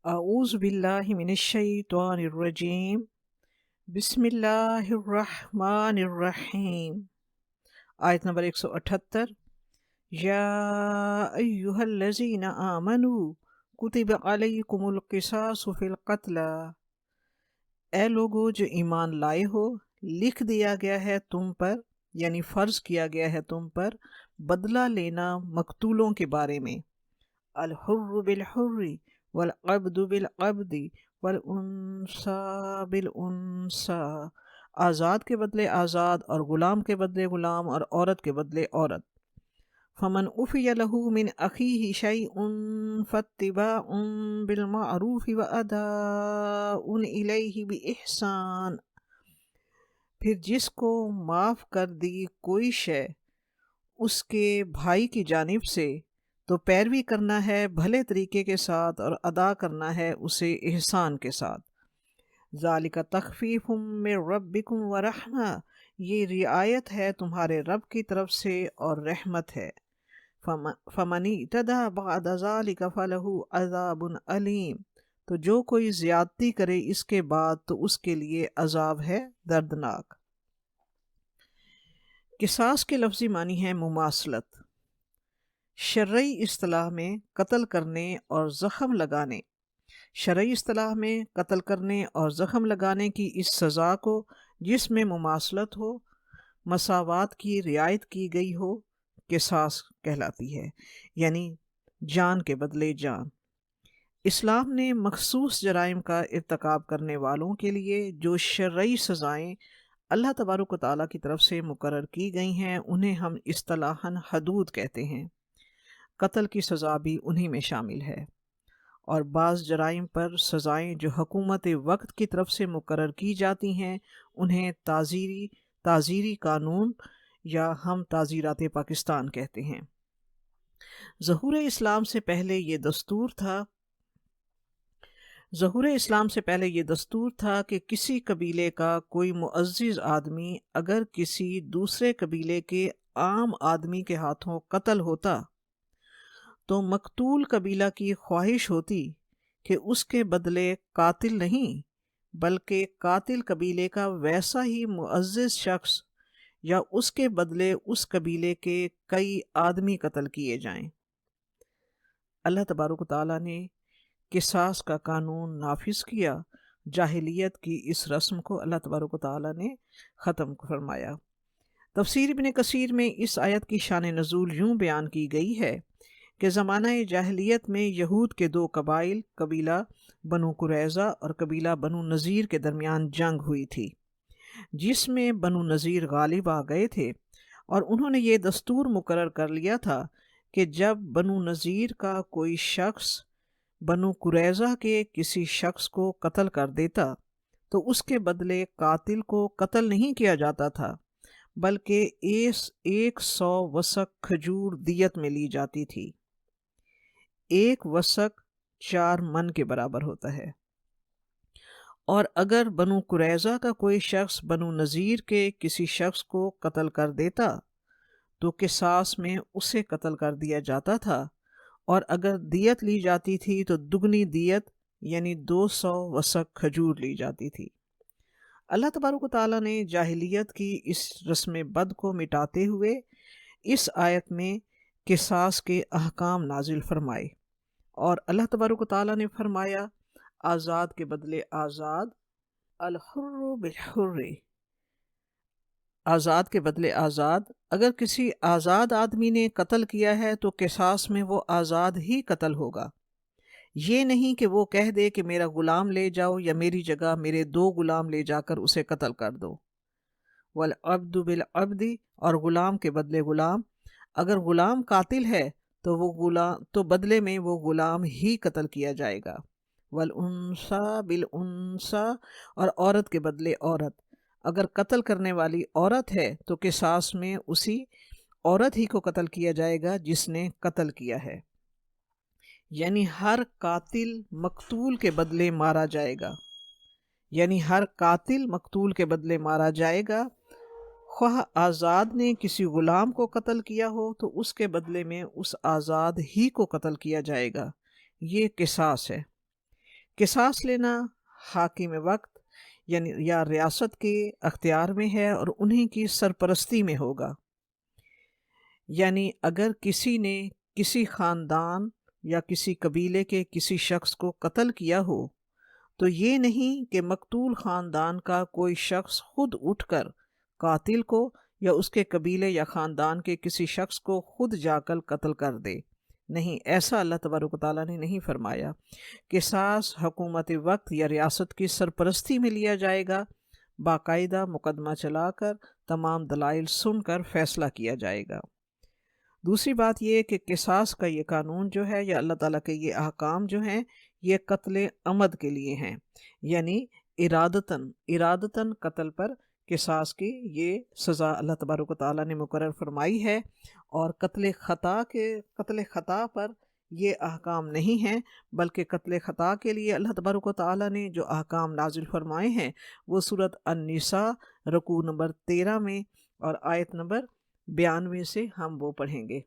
اعوذ باللہ من الشیطان الرجیم، بسم اللہ الرحمن الرحیم۔ آیت نمبر 178۔ یا ایہا الذین آمنوا کتب علیکم القصاص فی القتلی، اے لوگو جو ایمان لائے ہو، لکھ دیا گیا ہے تم پر، یعنی فرض کیا گیا ہے تم پر بدلہ لینا مقتولوں کے بارے میں۔ الحر بالحر والعبد بالعبد والانثى بالانثى، آزاد کے بدلے آزاد اور غلام کے بدلے غلام اور عورت کے بدلے عورت۔ فمن عفی له من اخیہ شیء فاتباع بالمعروف واداء الیہ باحسان، پھر جس کو معاف کر دی کوئی شے اس کے بھائی کی جانب سے تو پیروی کرنا ہے بھلے طریقے کے ساتھ اور ادا کرنا ہے اسے احسان کے ساتھ۔ ذالک تخفیف من ربکم ورحمہ، یہ رعایت ہے تمہارے رب کی طرف سے اور رحمت ہے۔ فمن اعتدی بعد ذالک فلہ عذاب علیم، تو جو کوئی زیادتی کرے اس کے بعد تو اس کے لیے عذاب ہے دردناک۔ قصاص کے لفظی معنی ہے مماثلت۔ شرعی اصطلاح میں قتل کرنے اور زخم لگانے، شرعی اصطلاح میں قتل کرنے اور زخم لگانے کی اس سزا کو جس میں مماثلت ہو، مساوات کی رعایت کی گئی ہو، قصاص کہلاتی ہے، یعنی جان کے بدلے جان۔ اسلام نے مخصوص جرائم کا ارتکاب کرنے والوں کے لیے جو شرعی سزائیں اللہ تبارک و تعالیٰ کی طرف سے مقرر کی گئی ہیں انہیں ہم اصطلاحاً حدود کہتے ہیں۔ قتل کی سزا بھی انہی میں شامل ہے، اور بعض جرائم پر سزائیں جو حکومت وقت کی طرف سے مقرر کی جاتی ہیں انہیں تعزیری قانون یا ہم تعزیرات پاکستان کہتے ہیں۔ ظہور اسلام سے پہلے یہ دستور تھا کہ کسی قبیلے کا کوئی معزز آدمی اگر کسی دوسرے قبیلے کے عام آدمی کے ہاتھوں قتل ہوتا تو مقتول قبیلہ کی خواہش ہوتی کہ اس کے بدلے قاتل نہیں بلکہ قاتل قبیلے کا ویسا ہی معزز شخص یا اس کے بدلے اس قبیلے کے کئی آدمی قتل کیے جائیں۔ اللہ تبارک و تعالیٰ نے قصاص کا قانون نافذ کیا، جاہلیت کی اس رسم کو اللہ تبارک و تعالیٰ نے ختم فرمایا۔ تفسیر ابن کثیر میں اس آیت کی شان نزول یوں بیان کی گئی ہے کہ زمانہ جاہلیت میں یہود کے دو قبائل، قبیلہ بنو قریظہ اور قبیلہ بنو نذیر کے درمیان جنگ ہوئی تھی، جس میں بنو نذیر غالب آ گئے تھے، اور انہوں نے یہ دستور مقرر کر لیا تھا کہ جب بنو نذیر کا کوئی شخص بنو قریظہ کے کسی شخص کو قتل کر دیتا تو اس کے بدلے قاتل کو قتل نہیں کیا جاتا تھا بلکہ 100 وسق کھجور دیت میں لی جاتی تھی۔ 1 وسق 4 من کے برابر ہوتا ہے، اور اگر بنو قریظہ کا کوئی شخص بنو نذیر کے کسی شخص کو قتل کر دیتا تو قصاص میں اسے قتل کر دیا جاتا تھا، اور اگر دیت لی جاتی تھی تو دگنی دیت یعنی 200 وسق کھجور لی جاتی تھی۔ اللہ تبارک و تعالیٰ نے جاہلیت کی اس رسم بد کو مٹاتے ہوئے اس آیت میں قصاص کے احکام نازل فرمائے، اور اللہ تبارک و تعالیٰ نے فرمایا آزاد کے بدلے آزاد، الحر بالحر، آزاد کے بدلے آزاد۔ اگر کسی آزاد آدمی نے قتل کیا ہے تو قصاص میں وہ آزاد ہی قتل ہوگا، یہ نہیں کہ وہ کہہ دے کہ میرا غلام لے جاؤ یا میری جگہ میرے 2 غلام لے جا کر اسے قتل کر دو۔ والعبد بالعبد، اور غلام کے بدلے غلام، اگر غلام قاتل ہے تو بدلے میں وہ غلام ہی قتل کیا جائے گا۔ والانثى بالانثى، اور عورت کے بدلے عورت، اگر قتل کرنے والی عورت ہے تو قصاص میں اسی عورت ہی کو قتل کیا جائے گا جس نے قتل کیا ہے، یعنی ہر قاتل مقتول کے بدلے مارا جائے گا، خواہ آزاد نے کسی غلام کو قتل کیا ہو تو اس کے بدلے میں اس آزاد ہی کو قتل کیا جائے گا، یہ قصاص ہے۔ قصاص لینا حاکم وقت یعنی یا ریاست کے اختیار میں ہے اور انہیں کی سرپرستی میں ہوگا۔ یعنی اگر کسی نے کسی خاندان یا کسی قبیلے کے کسی شخص کو قتل کیا ہو تو یہ نہیں کہ مقتول خاندان کا کوئی شخص خود اٹھ کر قاتل کو یا اس کے قبیلے یا خاندان کے کسی شخص کو خود جا کر قتل کر دے۔ نہیں، ایسا اللہ تبارک و تعالیٰ نے نہیں فرمایا۔ قصاص حکومت وقت یا ریاست کی سرپرستی میں لیا جائے گا، باقاعدہ مقدمہ چلا کر تمام دلائل سن کر فیصلہ کیا جائے گا۔ دوسری بات یہ کہ قصاص کا یہ قانون جو ہے یا اللہ تعالیٰ کے یہ احکام جو ہیں یہ قتل عمد کے لیے ہیں، یعنی ارادتاً قتل پر قصاص کی یہ سزا اللہ تبارک و تعالیٰ نے مقرر فرمائی ہے، اور قتل خطا پر یہ احکام نہیں ہیں، بلکہ قتل خطا کے لیے اللہ تبارک و تعالیٰ نے جو احکام نازل فرمائے ہیں وہ سورۃ النساء رکوع نمبر 13 میں اور آیت نمبر 92 سے ہم وہ پڑھیں گے۔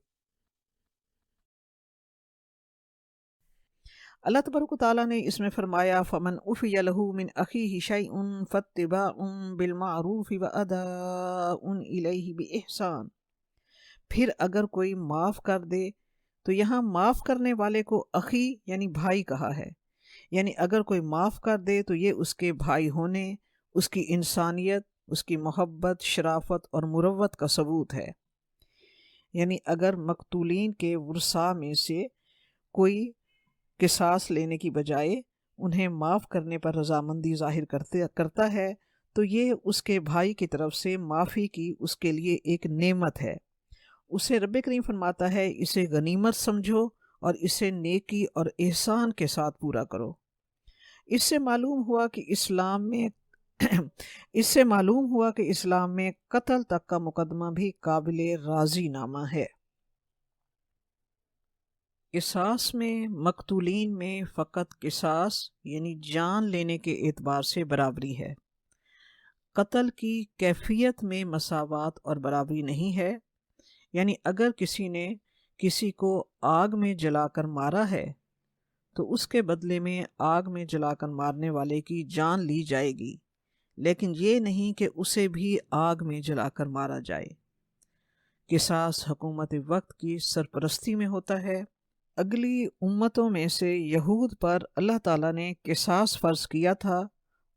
اللہ تبارک و تعالیٰ نے اس میں فرمایا فَمَنْ عُفِيَ لَهُ مِنْ أَخِيهِ شَيْءٌ فَاتِّبَاعٌ بِالْمَعْرُوفِ وَأَدَاءٌ إِلَيْهِ بِإِحْسَانٍ۔ پھر اگر کوئی معاف کر دے تو یہاں معاف کرنے والے کو اخی یعنی بھائی کہا ہے، یعنی اگر کوئی معاف کر دے تو یہ اس کے بھائی ہونے، اس کی انسانیت، اس کی محبت، شرافت اور مروت کا ثبوت ہے۔ یعنی اگر مقتولین کے ورثاء میں سے کوئی قصاص لینے کی بجائے انہیں معاف کرنے پر رضامندی ظاہر کرتا ہے تو یہ اس کے بھائی کی طرف سے معافی کی اس کے لیے ایک نعمت ہے۔ اسے رب کریم فرماتا ہے اسے غنیمت سمجھو اور اسے نیکی اور احسان کے ساتھ پورا کرو۔ اس سے معلوم ہوا کہ اسلام میں قتل تک کا مقدمہ بھی قابل راضی نامہ ہے۔ قصاص میں مقتولین میں فقط قصاص یعنی جان لینے کے اعتبار سے برابری ہے، قتل کی کیفیت میں مساوات اور برابری نہیں ہے۔ یعنی اگر کسی نے کسی کو آگ میں جلا کر مارا ہے تو اس کے بدلے میں آگ میں جلا کر مارنے والے کی جان لی جائے گی، لیکن یہ نہیں کہ اسے بھی آگ میں جلا کر مارا جائے۔ قصاص حکومت وقت کی سرپرستی میں ہوتا ہے۔ اگلی امتوں میں سے یہود پر اللہ تعالیٰ نے قصاص فرض کیا تھا،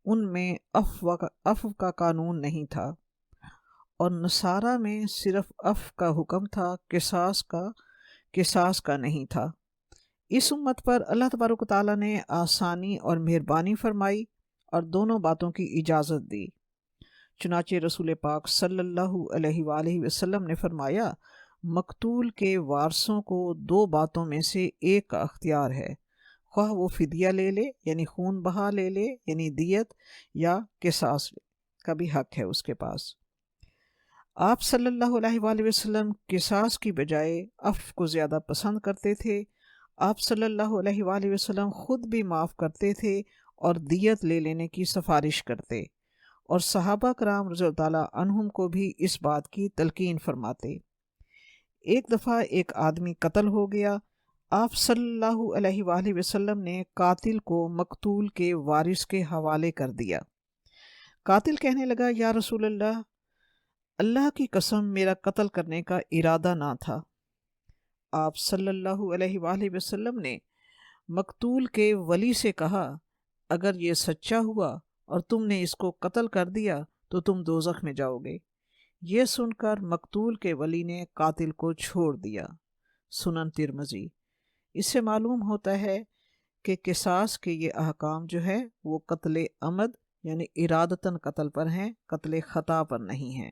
ان میں عفو کا قانون نہیں تھا، اور نصارہ میں صرف عفو کا حکم تھا، قصاص کا نہیں تھا۔ اس امت پر اللہ تبارک و تعالیٰ نے آسانی اور مہربانی فرمائی اور دونوں باتوں کی اجازت دی۔ چنانچہ رسول پاک صلی اللہ علیہ وآلہ وسلم نے فرمایا مقتول کے وارثوں کو دو باتوں میں سے ایک کا اختیار ہے، خواہ وہ فدیہ لے لے یعنی خون بہا لے لے یعنی دیت، یا قصاص کا بھی حق ہے اس کے پاس۔ آپ صلی اللہ علیہ وآلہ وسلم قصاص کی بجائے عفو کو زیادہ پسند کرتے تھے۔ آپ صلی اللہ علیہ وآلہ وسلم خود بھی معاف کرتے تھے اور دیت لے لینے کی سفارش کرتے، اور صحابہ کرام رضی اللہ تعالیٰ عنہم کو بھی اس بات کی تلقین فرماتے۔ ایک دفعہ ایک آدمی قتل ہو گیا، آپ صلی اللہ علیہ وآلہ وسلم نے قاتل کو مقتول کے وارث کے حوالے کر دیا۔ قاتل کہنے لگا یا رسول اللہ، اللہ کی قسم میرا قتل کرنے کا ارادہ نہ تھا۔ آپ صلی اللہ علیہ وآلہ وسلم نے مقتول کے ولی سے کہا اگر یہ سچا ہوا اور تم نے اس کو قتل کر دیا تو تم دوزخ میں جاؤ گے۔ یہ سن کر مقتول کے ولی نے قاتل کو چھوڑ دیا۔ سنن ترمذی۔ اس سے معلوم ہوتا ہے کہ قصاص کے یہ احکام جو ہے وہ قتل عمد یعنی ارادتاً قتل پر ہیں، قتل خطا پر نہیں ہیں۔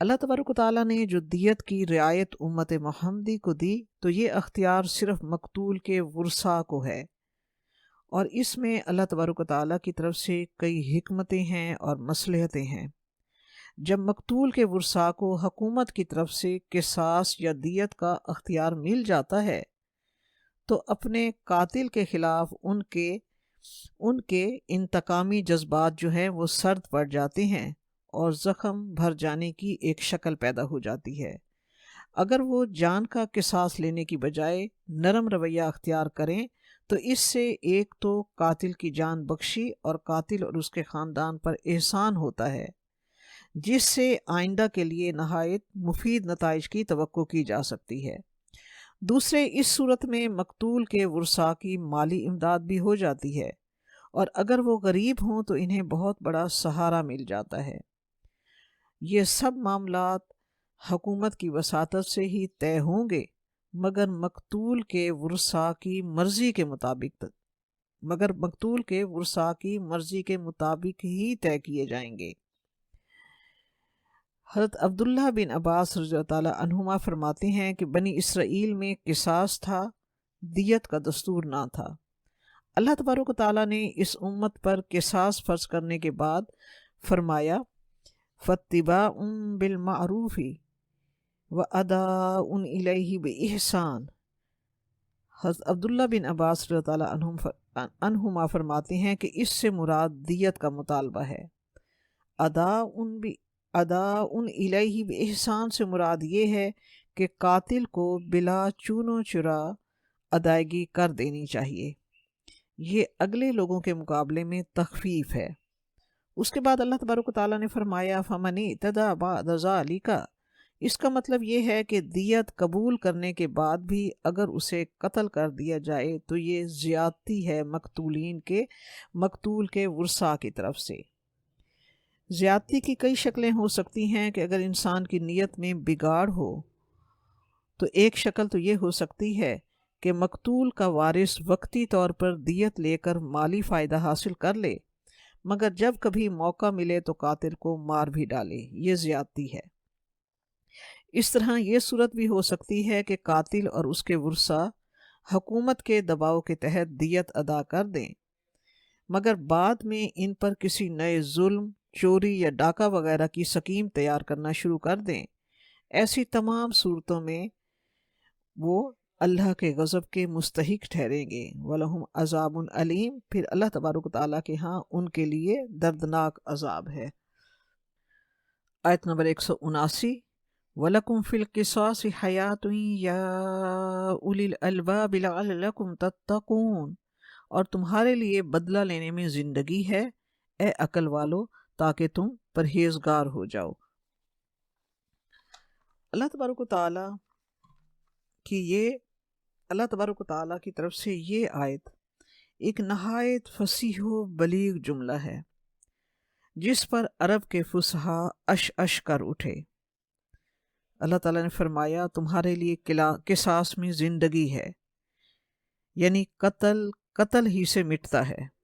اللہ تبارک و تعالیٰ نے جو دیت کی رعایت امت محمدی کو دی تو یہ اختیار صرف مقتول کے ورثاء کو ہے، اور اس میں اللہ تبارک و تعالیٰ کی طرف سے کئی حکمتیں ہیں اور مصلحتیں ہیں۔ جب مقتول کے ورثاء کو حکومت کی طرف سے قصاص یا دیت کا اختیار مل جاتا ہے تو اپنے قاتل کے خلاف ان کے انتقامی جذبات جو ہیں وہ سرد پڑ جاتے ہیں اور زخم بھر جانے کی ایک شکل پیدا ہو جاتی ہے۔ اگر وہ جان کا قصاص لینے کی بجائے نرم رویہ اختیار کریں تو اس سے ایک تو قاتل کی جان بخشی اور قاتل اور اس کے خاندان پر احسان ہوتا ہے، جس سے آئندہ کے لیے نہایت مفید نتائج کی توقع کی جا سکتی ہے۔ دوسرے، اس صورت میں مقتول کے ورثاء کی مالی امداد بھی ہو جاتی ہے، اور اگر وہ غریب ہوں تو انہیں بہت بڑا سہارا مل جاتا ہے۔ یہ سب معاملات حکومت کی وساطت سے ہی طے ہوں گے، مگر مقتول کے ورثاء کی مرضی کے مطابق ہی طے کیے جائیں گے۔ حضرت عبداللہ بن عباس رضی اللہ تعالیٰ عنہما فرماتے ہیں کہ بنی اسرائیل میں قصاص تھا، دیت کا دستور نہ تھا۔ اللہ تبارک و تعالیٰ نے اس امت پر قصاص فرض کرنے کے بعد فرمایا فَاتِّبَاعٌ بِالْمَعْرُوفِ وَأَدَاءٌ إِلَيْهِ بِإِحْسَانٍ۔ حضرت عبداللہ بن عباس رضی اللہ تعالیٰ عنہما فرماتے ہیں کہ اس سے مراد دیت کا مطالبہ ہے۔ اداء الیہ بإحسان سے مراد یہ ہے کہ قاتل کو بلا چون و چرا ادائیگی کر دینی چاہیے۔ یہ اگلے لوگوں کے مقابلے میں تخفیف ہے۔ اس کے بعد اللہ تبارک و تعالیٰ نے فرمایا فَمَنِ اعْتَدَىٰ بَعْدَ ذَٰلِکَ۔ اس کا مطلب یہ ہے کہ دیت قبول کرنے کے بعد بھی اگر اسے قتل کر دیا جائے تو یہ زیادتی ہے مقتول کے ورثاء کی طرف سے۔ زیادتی کی کئی شکلیں ہو سکتی ہیں کہ اگر انسان کی نیت میں بگاڑ ہو تو ایک شکل تو یہ ہو سکتی ہے کہ مقتول کا وارث وقتی طور پر دیت لے کر مالی فائدہ حاصل کر لے، مگر جب کبھی موقع ملے تو قاتل کو مار بھی ڈالے، یہ زیادتی ہے۔ اس طرح یہ صورت بھی ہو سکتی ہے کہ قاتل اور اس کے ورثاء حکومت کے دباؤ کے تحت دیت ادا کر دیں، مگر بعد میں ان پر کسی نئے ظلم، چوری یا ڈاکہ وغیرہ کی سکیم تیار کرنا شروع کر دیں۔ ایسی تمام صورتوں میں وہ اللہ کے غضب کے مستحق ٹھہریں گے۔ وَلَهُمْ عَذَابٌ عَلِيمٌ، پھر اللہ تبارک و تعالیٰ کے ہاں ان کے لیے دردناک عذاب ہے۔ آیت نمبر 179، وَلَكُمْ فِي الْقِصَاصِ حَيَاةٌ يَا أُولِي الْأَلْبَابِ لَعَلَّكُمْ تَتَّقُونَ، اور تمہارے لیے بدلہ لینے میں زندگی ہے اے عقل والو، تاکہ تم پرہیزگار ہو جاؤ۔ اللہ تبارک و تعالیٰ کی طرف سے یہ آیت ایک نہایت فصیح و بلیغ جملہ ہے جس پر عرب کے فصحاء اش کر اٹھے۔ اللہ تعالیٰ نے فرمایا تمہارے لیے قصاص میں زندگی ہے، یعنی قتل ہی سے مٹتا ہے۔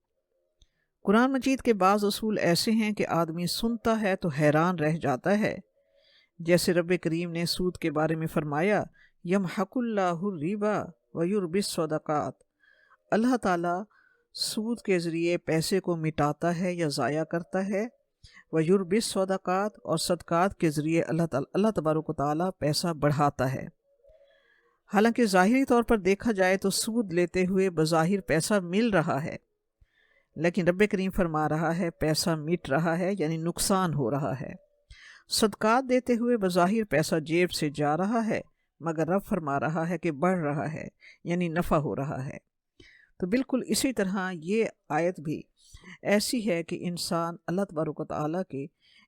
قرآن مجید کے بعض اصول ایسے ہیں کہ آدمی سنتا ہے تو حیران رہ جاتا ہے، جیسے رب کریم نے سود کے بارے میں فرمایا یمحق اللہ الربا ویربی الصدقات، اللہ تعالیٰ سود کے ذریعے پیسے کو مٹاتا ہے یا ضائع کرتا ہے، ویربی الصدقات، اور صدقات کے ذریعے اللہ تبارک و تعالیٰ پیسہ بڑھاتا ہے۔ حالانکہ ظاہری طور پر دیکھا جائے تو سود لیتے ہوئے بظاہر پیسہ مل رہا ہے، لیکن رب کریم فرما رہا ہے پیسہ مٹ رہا ہے، یعنی نقصان ہو رہا ہے۔ صدقات دیتے ہوئے بظاہر پیسہ جیب سے جا رہا ہے، مگر رب فرما رہا ہے کہ بڑھ رہا ہے، یعنی نفع ہو رہا ہے۔ تو بالکل اسی طرح یہ آیت بھی ایسی ہے کہ انسان اللہ تبارک و تعالیٰ کے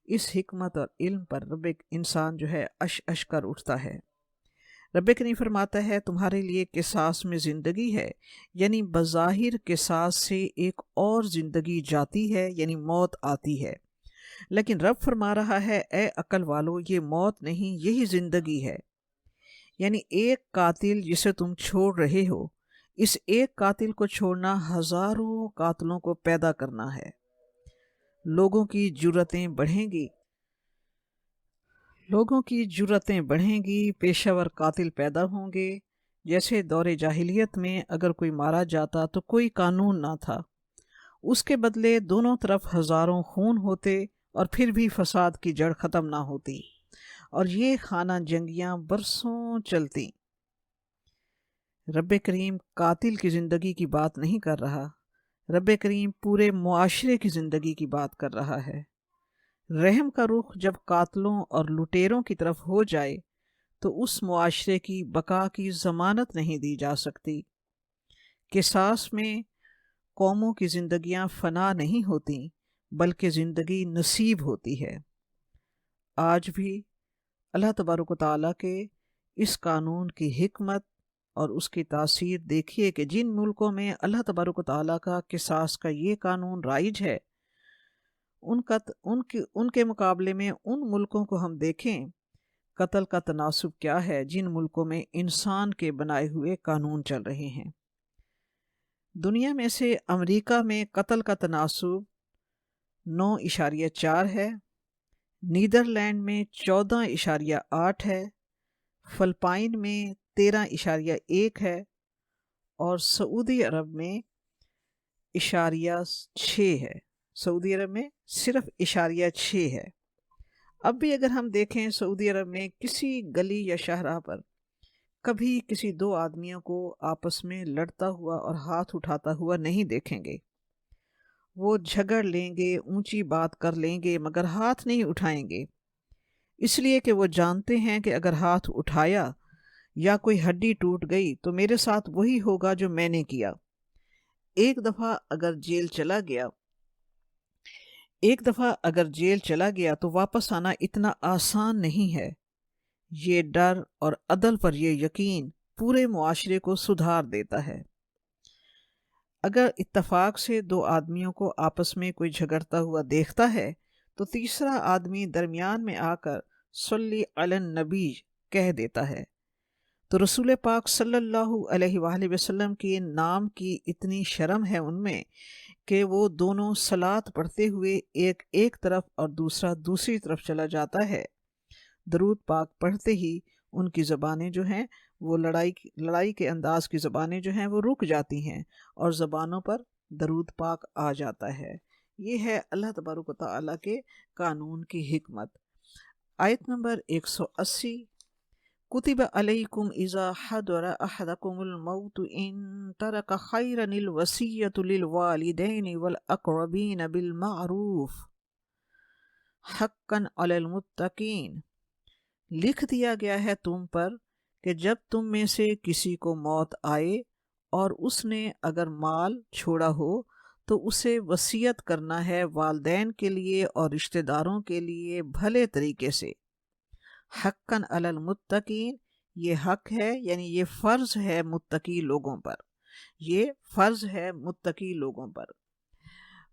اس حکمت اور علم پر انسان جو ہے اش کر اٹھتا ہے۔ رب کریم فرماتا ہے تمہارے لیے قصاص میں زندگی ہے، یعنی بظاہر قصاص سے ایک اور زندگی جاتی ہے، یعنی موت آتی ہے، لیکن رب فرما رہا ہے اے عقل والو یہ موت نہیں، یہی زندگی ہے۔ یعنی ایک قاتل جسے تم چھوڑ رہے ہو، اس ایک قاتل کو چھوڑنا ہزاروں قاتلوں کو پیدا کرنا ہے۔ لوگوں کی جرتیں بڑھیں گی، پیشہ ور قاتل پیدا ہوں گے۔ جیسے دور جاہلیت میں اگر کوئی مارا جاتا تو کوئی قانون نہ تھا، اس کے بدلے دونوں طرف ہزاروں خون ہوتے اور پھر بھی فساد کی جڑ ختم نہ ہوتی، اور یہ خانہ جنگیاں برسوں چلتی۔ رب کریم قاتل کی زندگی کی بات نہیں کر رہا، رب کریم پورے معاشرے کی زندگی کی بات کر رہا ہے۔ رحم کا رخ جب قاتلوں اور لٹیروں کی طرف ہو جائے تو اس معاشرے کی بقا کی ضمانت نہیں دی جا سکتی، قصاص میں قوموں کی زندگیاں فنا نہیں ہوتی بلکہ زندگی نصیب ہوتی ہے۔ آج بھی اللہ تبارک و تعالیٰ کے اس قانون کی حکمت اور اس کی تاثیر دیکھیے کہ جن ملکوں میں اللہ تبارک و تعالیٰ کا قصاص کا یہ قانون رائج ہے، ان کے مقابلے میں ان ملکوں کو ہم دیکھیں قتل کا تناسب کیا ہے جن ملکوں میں انسان کے بنائے ہوئے قانون چل رہے ہیں۔ دنیا میں سے امریکہ میں قتل کا تناسب 9.4 ہے، نیدرلینڈ میں 14.8 ہے، فلپائن میں 13.1 ہے اور سعودی عرب میں 0.6 ہے۔ سعودی عرب میں صرف 0.6 ہے۔ اب بھی اگر ہم دیکھیں سعودی عرب میں کسی گلی یا شاہراہ پر کبھی کسی دو آدمیوں کو آپس میں لڑتا ہوا اور ہاتھ اٹھاتا ہوا نہیں دیکھیں گے۔ وہ جھگڑ لیں گے، اونچی بات کر لیں گے مگر ہاتھ نہیں اٹھائیں گے، اس لیے کہ وہ جانتے ہیں کہ اگر ہاتھ اٹھایا یا کوئی ہڈی ٹوٹ گئی تو میرے ساتھ وہی ہوگا جو میں نے کیا۔ ایک دفعہ اگر جیل چلا گیا تو واپس آنا اتنا آسان نہیں ہے۔ یہ ڈر اور عدل پر یہ یقین پورے معاشرے کو سدھار دیتا ہے۔ اگر اتفاق سے دو آدمیوں کو آپس میں کوئی جھگڑتا ہوا دیکھتا ہے تو تیسرا آدمی درمیان میں آ کر صلی علی النبی کہہ دیتا ہے، تو رسول پاک صلی اللہ علیہ وآلہ وسلم کے نام کی اتنی شرم ہے ان میں کہ وہ دونوں صلاۃ پڑھتے ہوئے ایک طرف اور دوسرا دوسری طرف چلا جاتا ہے۔ درود پاک پڑھتے ہی ان کی زبانیں جو ہیں وہ لڑائی کے انداز کی زبانیں جو ہیں وہ رک جاتی ہیں اور زبانوں پر درود پاک آ جاتا ہے۔ یہ ہے اللہ تبارک و تعالیٰ کے قانون کی حکمت۔ آیت نمبر 180، کتب علیکم اذا حضر احدکم الموت ان ترک خیرا الوصیۃ للوالدین والاقربین بالمعروف حقا علی المتقین۔ لکھ دیا گیا ہے تم پر کہ جب تم میں سے کسی کو موت آئے اور اس نے اگر مال چھوڑا ہو تو اسے وصیت کرنا ہے والدین کے لیے اور رشتہ داروں کے لیے بھلے طریقے سے۔ حقا علی المتقین، یہ حق ہے یعنی یہ فرض ہے متقی لوگوں پر، یہ فرض ہے متقی لوگوں پر۔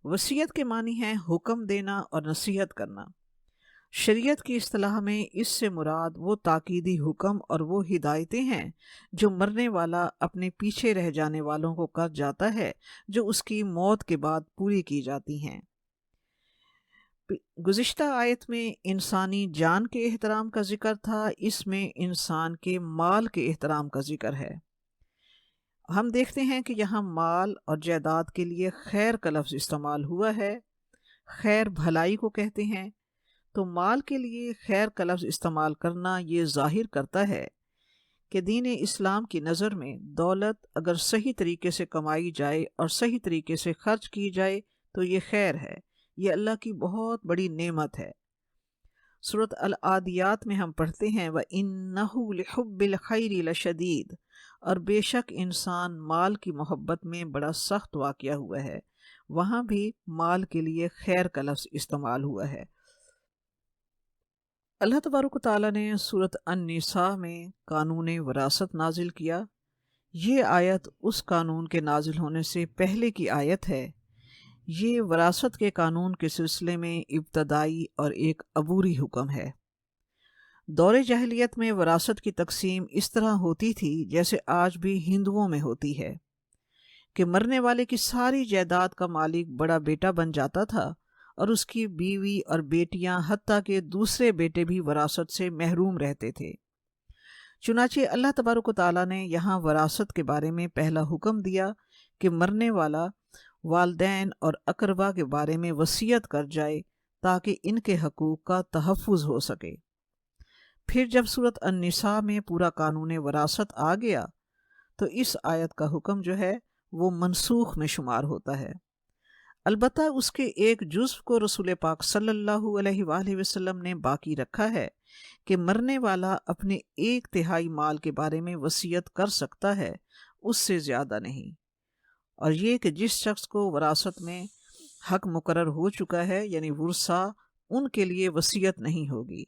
وصیت کے معنی ہے حکم دینا اور نصیحت کرنا۔ شریعت کی اصطلاح میں اس سے مراد وہ تاکیدی حکم اور وہ ہدایتیں ہیں جو مرنے والا اپنے پیچھے رہ جانے والوں کو کر جاتا ہے، جو اس کی موت کے بعد پوری کی جاتی ہیں۔ گزشتہ آیت میں انسانی جان کے احترام کا ذکر تھا، اس میں انسان کے مال کے احترام کا ذکر ہے۔ ہم دیکھتے ہیں کہ یہاں مال اور جائیداد کے لیے خیر کا لفظ استعمال ہوا ہے۔ خیر بھلائی کو کہتے ہیں، تو مال کے لیے خیر کا لفظ استعمال کرنا یہ ظاہر کرتا ہے کہ دین اسلام کی نظر میں دولت اگر صحیح طریقے سے کمائی جائے اور صحیح طریقے سے خرچ کی جائے تو یہ خیر ہے، یہ اللہ کی بہت بڑی نعمت ہے۔ سورۃ العادیات میں ہم پڑھتے ہیں وَإِنَّهُ لِحُبِّ الْخَيْرِ لَشَدِيدٌ، اور بے شک انسان مال کی محبت میں بڑا سخت واقعہ ہوا ہے۔ وہاں بھی مال کے لیے خیر کا لفظ استعمال ہوا ہے۔ اللہ تبارک و تعالیٰ نے سورۃ النساء میں قانون وراثت نازل کیا۔ یہ آیت اس قانون کے نازل ہونے سے پہلے کی آیت ہے۔ یہ وراثت کے قانون کے سلسلے میں ابتدائی اور ایک عبوری حکم ہے۔ دور جاہلیت میں وراثت کی تقسیم اس طرح ہوتی تھی جیسے آج بھی ہندوؤں میں ہوتی ہے کہ مرنے والے کی ساری جائیداد کا مالک بڑا بیٹا بن جاتا تھا اور اس کی بیوی اور بیٹیاں حتیٰ کہ دوسرے بیٹے بھی وراثت سے محروم رہتے تھے۔ چنانچہ اللہ تبارک و تعالیٰ نے یہاں وراثت کے بارے میں پہلا حکم دیا کہ مرنے والا والدین اور اقربا کے بارے میں وصیت کر جائے تاکہ ان کے حقوق کا تحفظ ہو سکے۔ پھر جب سورۃ النساء میں پورا قانون وراثت آ گیا تو اس آیت کا حکم جو ہے وہ منسوخ میں شمار ہوتا ہے۔ البتہ اس کے ایک جزو کو رسول پاک صلی اللہ علیہ وآلہ وسلم نے باقی رکھا ہے کہ مرنے والا اپنے 1/3 مال کے بارے میں وصیت کر سکتا ہے، اس سے زیادہ نہیں۔ اور یہ کہ جس شخص کو وراثت میں حق مقرر ہو چکا ہے یعنی ورثہ، ان کے لیے وصیت نہیں ہوگی،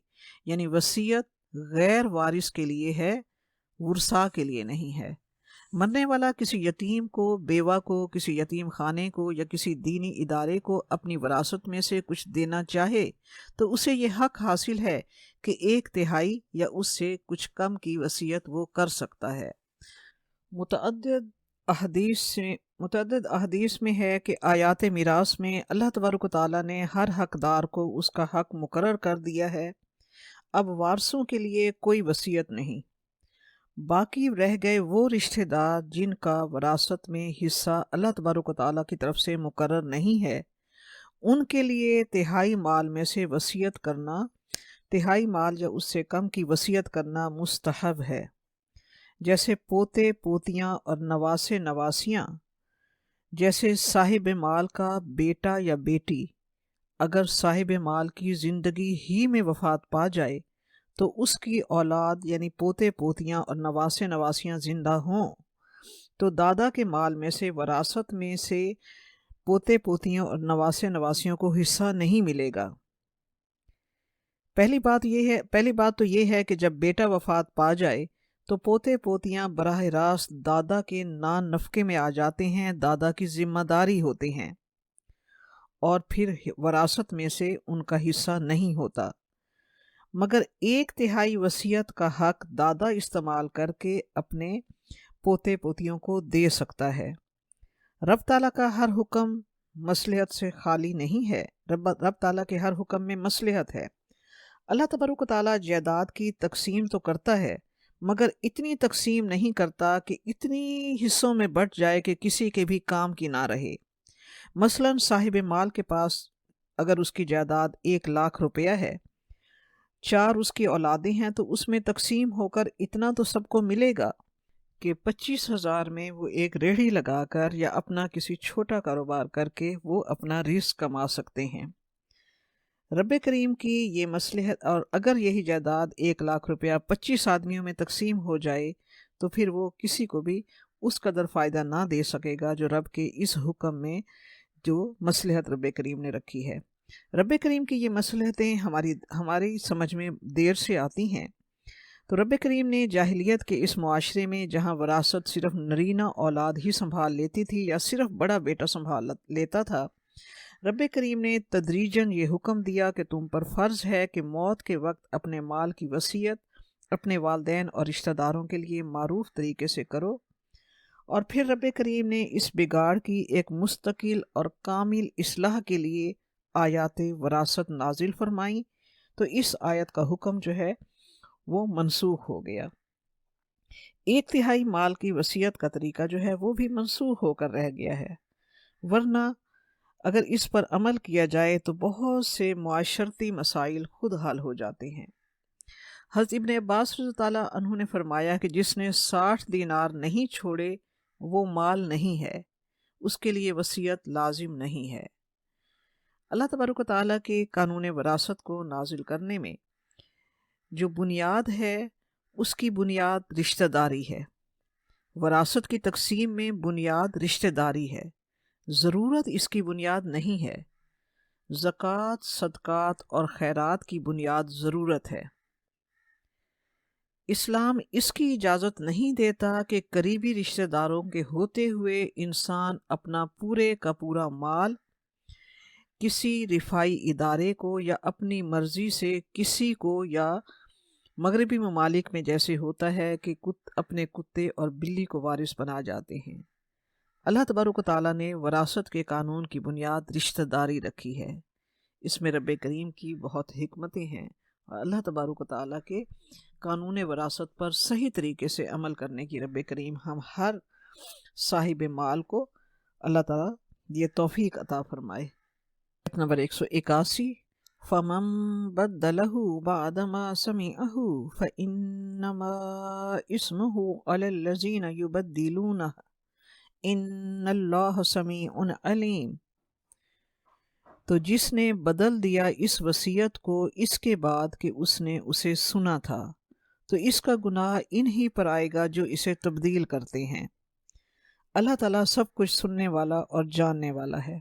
یعنی وصیت غیر وارث کے لیے ہے، ورثاء کے لیے نہیں ہے۔ مرنے والا کسی یتیم کو، بیوہ کو، کسی یتیم خانے کو یا کسی دینی ادارے کو اپنی وراثت میں سے کچھ دینا چاہے تو اسے یہ حق حاصل ہے کہ 1/3 یا اس سے کچھ کم کی وصیت وہ کر سکتا ہے۔ متعدد احادیث میں ہے کہ آیات میراث میں اللہ تبارک و تعالیٰ نے ہر حقدار کو اس کا حق مقرر کر دیا ہے، اب وارثوں کے لیے کوئی وصیت نہیں۔ باقی رہ گئے وہ رشتہ دار جن کا وراثت میں حصہ اللہ تبارک و تعالیٰ کی طرف سے مقرر نہیں ہے، ان کے لیے 1/3 مال میں سے وصیت کرنا، 1/3 مال یا اس سے کم کی وصیت کرنا مستحب ہے۔ جیسے پوتے پوتیاں اور نواسے نواسیاں، جیسے صاحب مال کا بیٹا یا بیٹی اگر صاحب مال کی زندگی ہی میں وفات پا جائے تو اس کی اولاد یعنی پوتے پوتیاں اور نواسے نواسیاں زندہ ہوں تو دادا کے مال میں سے وراثت میں سے پوتے پوتیوں اور نواسے نواسیوں کو حصہ نہیں ملے گا۔ پہلی بات تو یہ ہے کہ جب بیٹا وفات پا جائے تو پوتے پوتیاں براہ راست دادا کے نان نفقے میں آ جاتے ہیں، دادا کی ذمہ داری ہوتے ہیں، اور پھر وراثت میں سے ان کا حصہ نہیں ہوتا، مگر 1/3 وصیت کا حق دادا استعمال کر کے اپنے پوتے پوتیوں کو دے سکتا ہے۔ رب تعالیٰ کا ہر حکم مصلحت سے خالی نہیں ہے، رب تعالیٰ کے ہر حکم میں مصلحت ہے۔ اللہ تبارک و تعالیٰ جائیداد کی تقسیم تو کرتا ہے مگر اتنی تقسیم نہیں کرتا کہ اتنی حصوں میں بٹ جائے کہ کسی کے بھی کام کی نہ رہے۔ مثلا صاحب مال کے پاس اگر اس کی جائیداد 1,00,000 روپیہ ہے، 4 اس کی اولادیں ہیں تو اس میں تقسیم ہو کر اتنا تو سب کو ملے گا کہ 25,000 میں وہ ایک ریڑھی لگا کر یا اپنا کسی چھوٹا کاروبار کر کے وہ اپنا رزق کما سکتے ہیں۔ رب کریم کی یہ مصلحت، اور اگر یہی جائیداد 1,00,000 روپیہ 25 آدمیوں میں تقسیم ہو جائے تو پھر وہ کسی کو بھی اس قدر فائدہ نہ دے سکے گا جو رب کے اس حکم میں جو مصلحت رب کریم نے رکھی ہے۔ رب کریم کی یہ مصلحتیں ہماری سمجھ میں دیر سے آتی ہیں، تو رب کریم نے جاہلیت کے اس معاشرے میں جہاں وراثت صرف نرینہ اولاد ہی سنبھال لیتی تھی یا صرف بڑا بیٹا سنبھال لیتا تھا، رب کریم نے تدریجاً یہ حکم دیا کہ تم پر فرض ہے کہ موت کے وقت اپنے مال کی وصیت اپنے والدین اور رشتہ داروں کے لیے معروف طریقے سے کرو، اور پھر رب کریم نے اس بگاڑ کی ایک مستقل اور کامل اصلاح کے لیے آیات وراثت نازل فرمائیں، تو اس آیت کا حکم جو ہے وہ منسوخ ہو گیا۔ 1/3 مال کی وصیت کا طریقہ جو ہے وہ بھی منسوخ ہو کر رہ گیا ہے، ورنہ اگر اس پر عمل کیا جائے تو بہت سے معاشرتی مسائل خود حل ہو جاتے ہیں۔ حضرت ابن عباس رضی اللہ عنہ نے فرمایا کہ جس نے 60 دینار نہیں چھوڑے وہ مال نہیں ہے، اس کے لیے وصیت لازم نہیں ہے۔ اللہ تبارک و تعالیٰ کے قانون وراثت کو نازل کرنے میں جو بنیاد ہے اس کی بنیاد رشتہ داری ہے۔ وراثت کی تقسیم میں بنیاد رشتہ داری ہے، ضرورت اس کی بنیاد نہیں ہے۔ زکوٰۃ، صدقات اور خیرات کی بنیاد ضرورت ہے۔ اسلام اس کی اجازت نہیں دیتا کہ قریبی رشتہ داروں کے ہوتے ہوئے انسان اپنا پورے کا پورا مال کسی رفاعی ادارے کو یا اپنی مرضی سے کسی کو، یا مغربی ممالک میں جیسے ہوتا ہے کہ اپنے کتے اور بلی کو وارث بنا جاتے ہیں۔ اللہ تبارک و تعالیٰ نے وراثت کے قانون کی بنیاد رشتہ داری رکھی ہے، اس میں رب کریم کی بہت حکمتیں ہیں، اور اللہ تبارک و تعالیٰ کے قانون وراثت پر صحیح طریقے سے عمل کرنے کی رب کریم ہم ہر صاحب مال کو اللہ تعالیٰ یہ توفیق عطا فرمائے۔ نمبر 181، فَمَن بَدَّلَهُ بَعْدَ مَا سَمِعَهُ فَإِنَّمَا إِثْمُهُ عَلَى الَّذِينَ يُبَدِّلُونَهُ إِنَّ اللَّهَ سَمِيعٌ عَلِيمٌ۔ تو جس نے بدل دیا اس وصیت کو اس کے بعد کہ اس نے اسے سنا تھا تو اس کا گناہ انہی پر آئے گا جو اسے تبدیل کرتے ہیں۔ اللہ تعالیٰ سب کچھ سننے والا اور جاننے والا ہے۔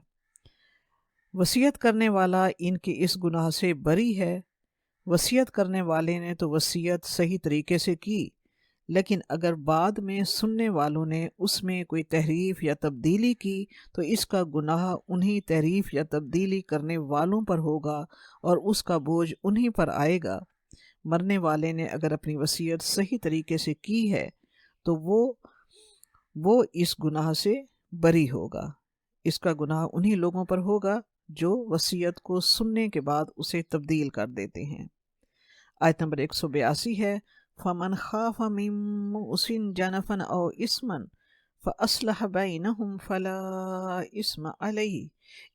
وصیت کرنے والا ان کے اس گناہ سے بری ہے۔ وصیت کرنے والے نے تو وصیت صحیح طریقے سے کی، لیکن اگر بعد میں سننے والوں نے اس میں کوئی تحریف یا تبدیلی کی تو اس کا گناہ انہی تحریف یا تبدیلی کرنے والوں پر ہوگا اور اس کا بوجھ انہی پر آئے گا۔ مرنے والے نے اگر اپنی وصیت صحیح طریقے سے کی ہے تو وہ اس گناہ سے بری ہوگا۔ اس کا گناہ انہی لوگوں پر ہوگا جو وصیت کو سننے کے بعد اسے تبدیل کر دیتے ہیں۔ آیت نمبر 182 ہے، فَمَنْ خَافَ مِن مُّوصٍ جَنَفًا أَوْ إِثْمًا فَأَصْلَحَ بَيْنَهُمْ فَلَا إِثْمَ عَلَيْهِ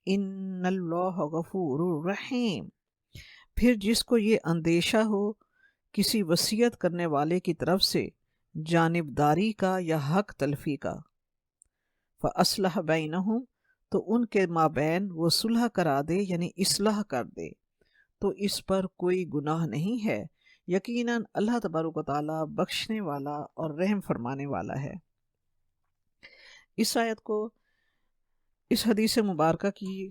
إِنَّ اللَّهَ غَفُورٌ رَحِيمٌ۔ پھر جس کو یہ اندیشہ ہو کسی وصیت کرنے والے کی طرف سے جانبداری کا یا حق تلفی کا، فَأَصْلَحَ بَيْنَهُمْ تو ان کے مابین وہ صلح کرا دے یعنی اصلاح کر دے تو اس پر کوئی گناہ نہیں ہے، یقیناً اللہ تبارک و تعالیٰ بخشنے والا اور رحم فرمانے والا ہے۔ اس آیت کو اس حدیث مبارکہ کی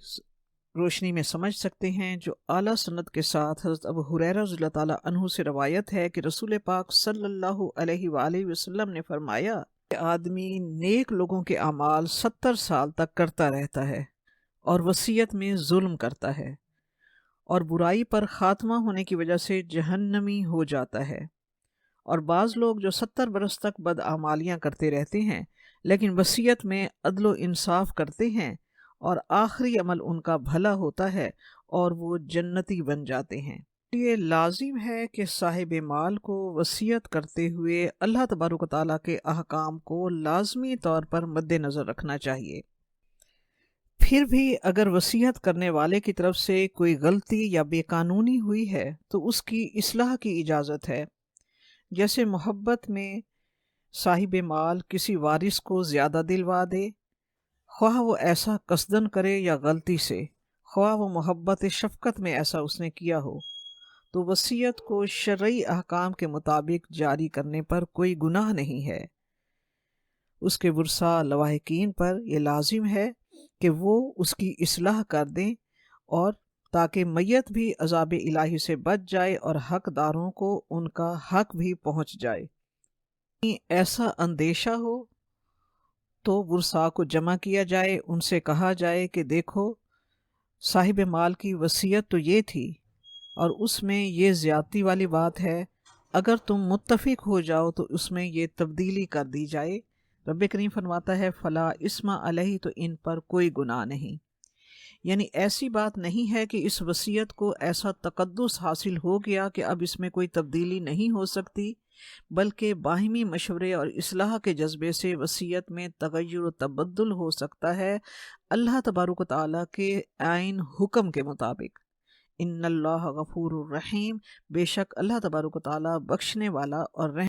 روشنی میں سمجھ سکتے ہیں جو اعلیٰ سند کے ساتھ حضرت ابو ہریرہ رضی اللہ تعالیٰ عنہ سے روایت ہے کہ رسول پاک صلی اللہ علیہ وآلہ وسلم نے فرمایا کہ آدمی نیک لوگوں کے اعمال 70 سال تک کرتا رہتا ہے اور وصیت میں ظلم کرتا ہے، اور برائی پر خاتمہ ہونے کی وجہ سے جہنمی ہو جاتا ہے۔ اور بعض لوگ جو 70 برس تک بدعمالیاں کرتے رہتے ہیں لیکن وصیت میں عدل و انصاف کرتے ہیں اور آخری عمل ان کا بھلا ہوتا ہے اور وہ جنتی بن جاتے ہیں۔ یہ لازم ہے کہ صاحب مال کو وصیت کرتے ہوئے اللہ تبارک و تعالیٰ کے احکام کو لازمی طور پر مد نظر رکھنا چاہیے۔ پھر بھی اگر وصیت کرنے والے کی طرف سے کوئی غلطی یا بے قانونی ہوئی ہے تو اس کی اصلاح کی اجازت ہے، جیسے محبت میں صاحب مال کسی وارث کو زیادہ دلوا دے، خواہ وہ ایسا قصدن کرے یا غلطی سے، خواہ وہ محبت شفقت میں ایسا اس نے کیا ہو، تو وصیت کو شرعی احکام کے مطابق جاری کرنے پر کوئی گناہ نہیں ہے۔ اس کے ورثاء لواحقین پر یہ لازم ہے کہ وہ اس کی اصلاح کر دیں اور تاکہ میت بھی عذاب الہی سے بچ جائے اور حقداروں کو ان کا حق بھی پہنچ جائے۔ ایسا اندیشہ ہو تو ورثاء کو جمع کیا جائے، ان سے کہا جائے کہ دیکھو صاحب مال کی وصیت تو یہ تھی اور اس میں یہ زیادتی والی بات ہے، اگر تم متفق ہو جاؤ تو اس میں یہ تبدیلی کر دی جائے۔ رب کریم فرماتا ہے فلا اسم علیہ، تو ان پر کوئی گناہ نہیں۔ یعنی ایسی بات نہیں ہے کہ اس وصیت کو ایسا تقدس حاصل ہو گیا کہ اب اس میں کوئی تبدیلی نہیں ہو سکتی، بلکہ باہمی مشورے اور اصلاح کے جذبے سے وصیت میں تغیر و تبدل ہو سکتا ہے، اللہ تبارک و تعالیٰ کے عین حکم کے مطابق۔ ان اللہ غفور الرحیم، بے شک اللہ تبارک و تعالیٰ بخشنے والا اور رحم